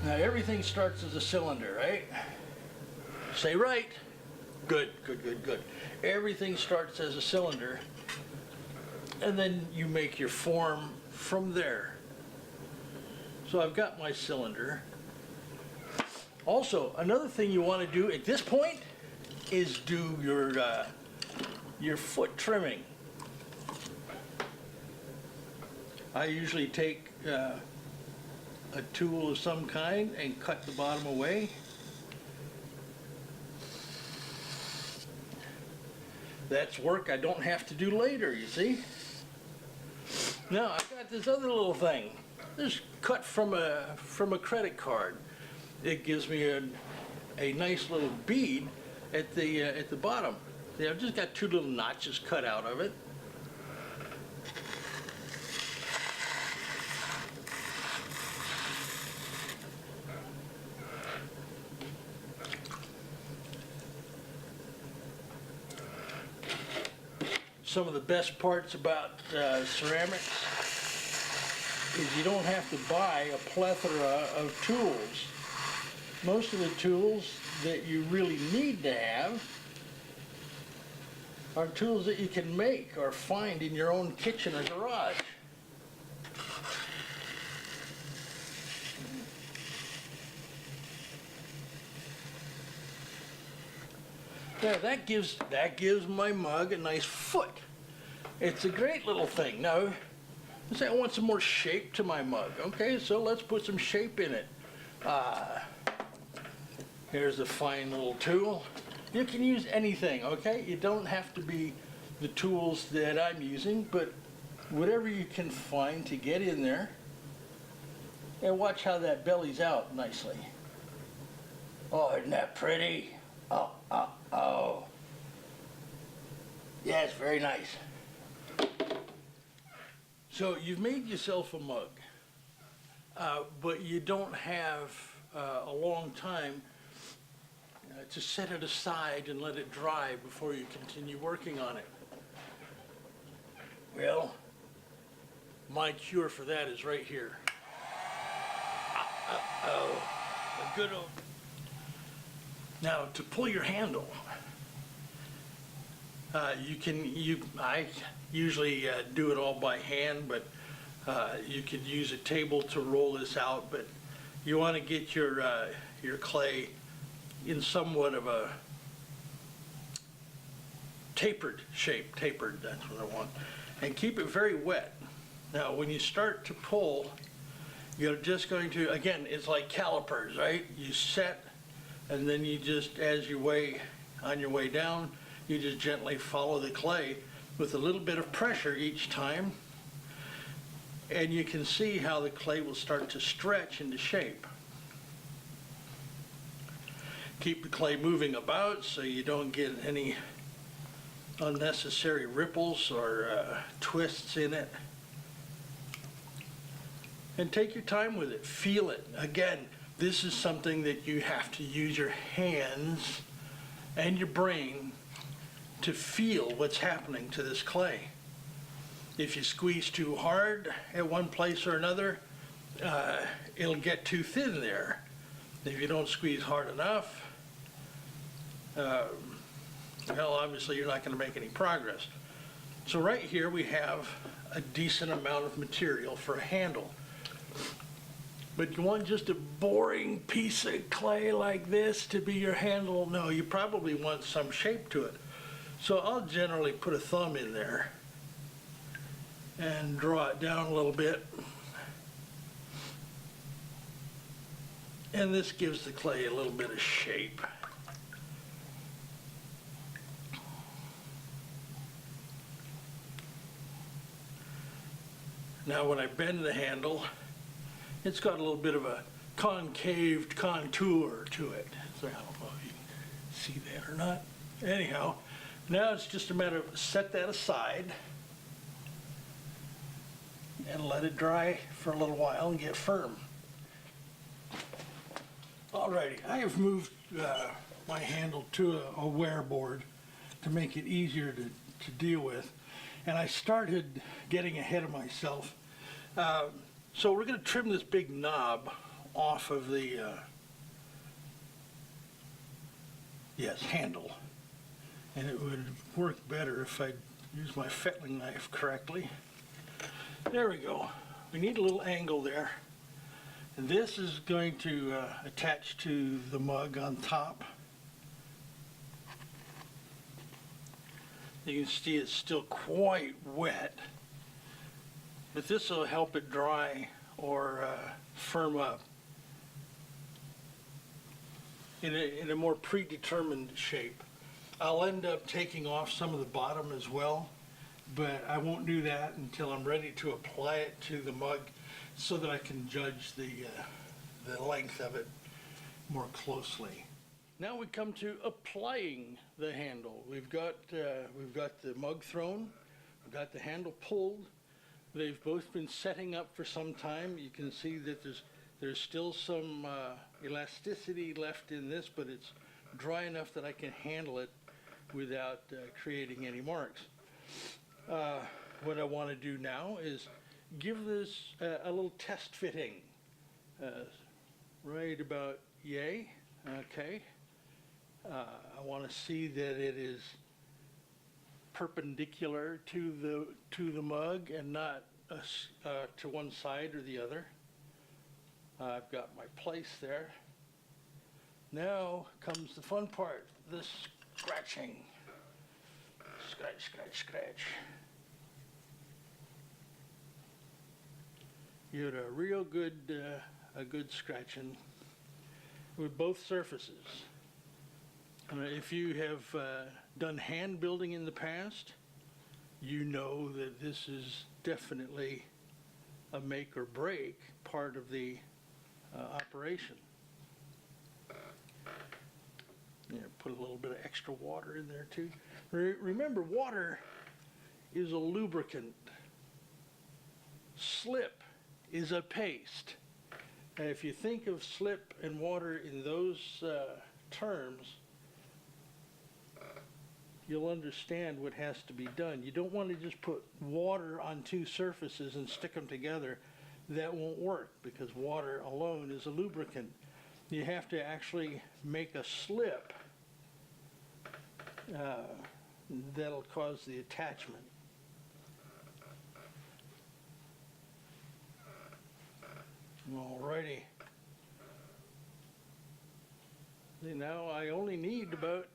Now everything starts as a cylinder, right? Say right. Good, good, good, good. Everything starts as a cylinder, and then you make your form from there. So I've got my cylinder. Also, another thing you want to do at this point is do your foot trimming. I usually take a tool of some kind and cut the bottom away. That's work I don't have to do later, you see. Now I've got this other little thing. This is cut from a credit card. It gives me a nice little bead at the bottom. See, I've just got two little notches cut out of it. Some of the best parts about ceramics is you don't have to buy a plethora of tools. Most of the tools that you really need to have are tools that you can make or find in your own kitchen or garage. There, that gives my mug a nice foot. It's a great little thing. Now, let's say I want some more shape to my mug. Okay, so let's put some shape in it. Here's a fine little tool. You can use anything, okay? You don't have to be the tools that I'm using, but whatever you can find to get in there. And watch how that bellies out nicely. Oh, isn't that pretty? Oh, oh, oh. Yeah, it's very nice. So you've made yourself a mug, but you don't have a long time to set it aside and let it dry before you continue working on it. Well, my cure for that is right here. Oh, a good old... Now, to pull your handle, I usually do it all by hand, but you could use a table to roll this out. But you want to get your clay in somewhat of a tapered shape. Tapered, that's what I want. And keep it very wet. Now, when you start to pull, you're just going to, again, it's like calipers, right? You set, and then you just, as you on your way down, you just gently follow the clay with a little bit of pressure each time, and you can see how the clay will start to stretch into shape. Keep the clay moving about so you don't get any unnecessary ripples or twists in it. And take your time with it. Feel it. Again, this is something that you have to use your hands and your brain to feel what's happening to this clay. If you squeeze too hard at one place or another, it'll get too thin there. If you don't squeeze hard enough, well, obviously you're not going to make any progress. So right here we have a decent amount of material for a handle. But you want just a boring piece of clay like this to be your handle? No, you probably want some shape to it. So I'll generally put a thumb in there and draw it down a little bit. And this gives the clay a little bit of shape. Now when I bend the handle, it's got a little bit of a concaved contour to it. So I don't know if you can see that or not. Anyhow, now it's just a matter of set that aside and let it dry for a little while and get firm. Alrighty, I have moved my handle to a wear board to make it easier to deal with. And I started getting ahead of myself. So we're going to trim this big knob off of the handle. And it would work better if I used my fettling knife correctly. There we go. We need a little angle there. And this is going to attach to the mug on top. You can see it's still quite wet, but this will help it dry or firm up in a more predetermined shape. I'll end up taking off some of the bottom as well, but I won't do that until I'm ready to apply it to the mug so that I can judge the length of it more closely. Now we come to applying the handle. We've got the mug thrown, we've got the handle pulled. They've both been setting up for some time. You can see that there's still some elasticity left in this, but it's dry enough that I can handle it without creating any marks. What I want to do now is give this a little test fitting. Right about yay, okay. I want to see that it is perpendicular to the mug and not to one side or the other. I've got my place there. Now comes the fun part, the scratching. Scratch, scratch, scratch. You get a real good, scratching with both surfaces. If you have done hand building in the past, you know that this is definitely a make or break part of the operation. Put a little bit of extra water in there too. Remember, water is a lubricant. Slip is a paste. If you think of slip and water in those terms, you'll understand what has to be done. You don't want to just put water on two surfaces and stick them together. That won't work because water alone is a lubricant. You have to actually make a slip that'll cause the attachment. Alrighty. See, now I only need about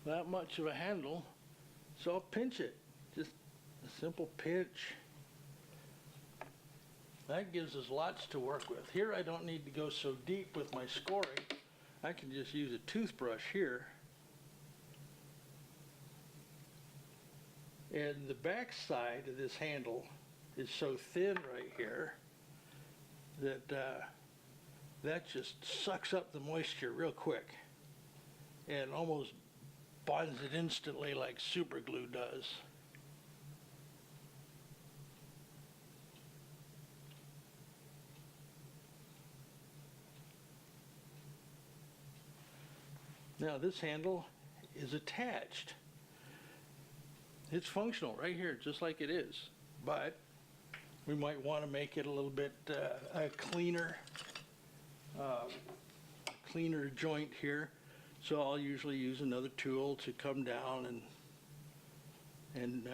that much of a handle, so I'll pinch it. Just a simple pinch. That gives us lots to work with. Here I don't need to go so deep with my scoring. I can just use a toothbrush here. And the back side of this handle is so thin right here that that just sucks up the moisture real quick and almost bonds it instantly like super glue does. Now this handle is attached. It's functional right here, just like it is, but we might want to make it a little bit cleaner joint here. So I'll usually use another tool to come down and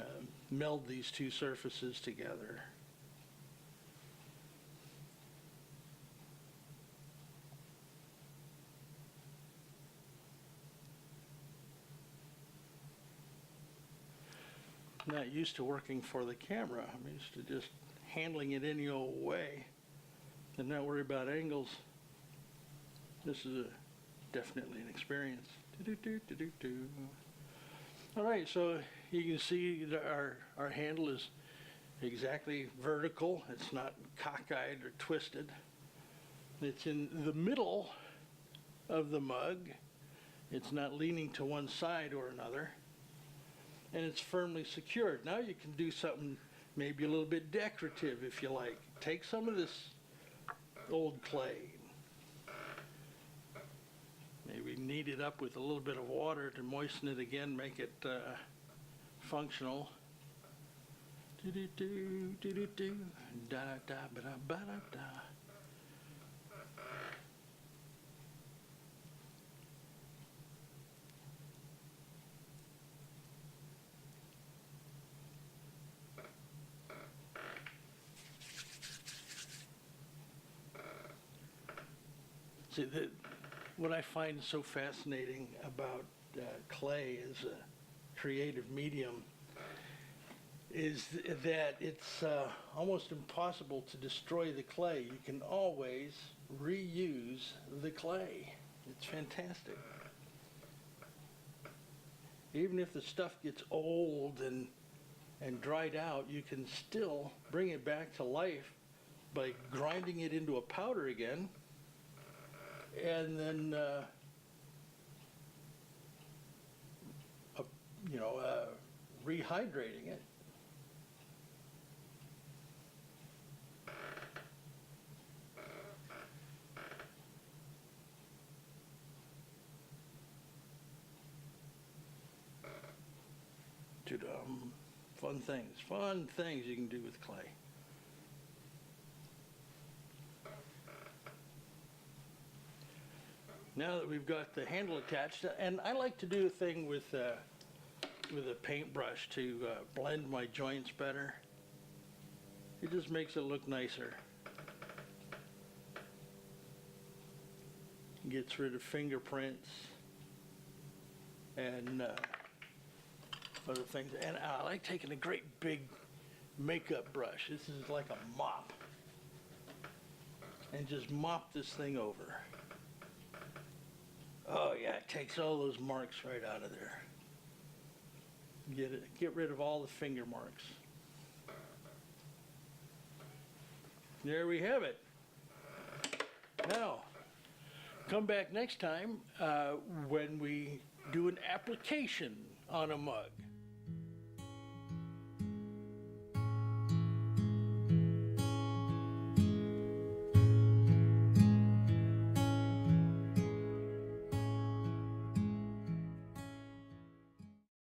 meld these two surfaces together. I'm not used to working for the camera. I'm used to just handling it any old way and not worry about angles. This is definitely an experience. All right, so you can see that our handle is exactly vertical. It's not cockeyed or twisted. It's in the middle of the mug. It's not leaning to one side or another. And it's firmly secured. Now you can do something maybe a little bit decorative if you like. Take some of this old clay, maybe knead it up with a little bit of water to moisten it again, make it functional. Do do do do do do da da ba da ba da da. See, what I find so fascinating about clay as a creative medium is that it's almost impossible to destroy the clay. You can always reuse the clay. It's fantastic. Even if the stuff gets old and dried out, you can still bring it back to life by grinding it into a powder again, and then rehydrating it. Fun things you can do with clay. Now that we've got the handle attached, and I like to do a thing with a paintbrush to blend my joints better. It just makes it look nicer. Gets rid of fingerprints and other things. And I like taking a great big makeup brush. This is like a mop. And just mop this thing over. Oh yeah, it takes all those marks right out of there. Get rid of all the finger marks. There we have it. Now, come back next time when we do an application on a mug.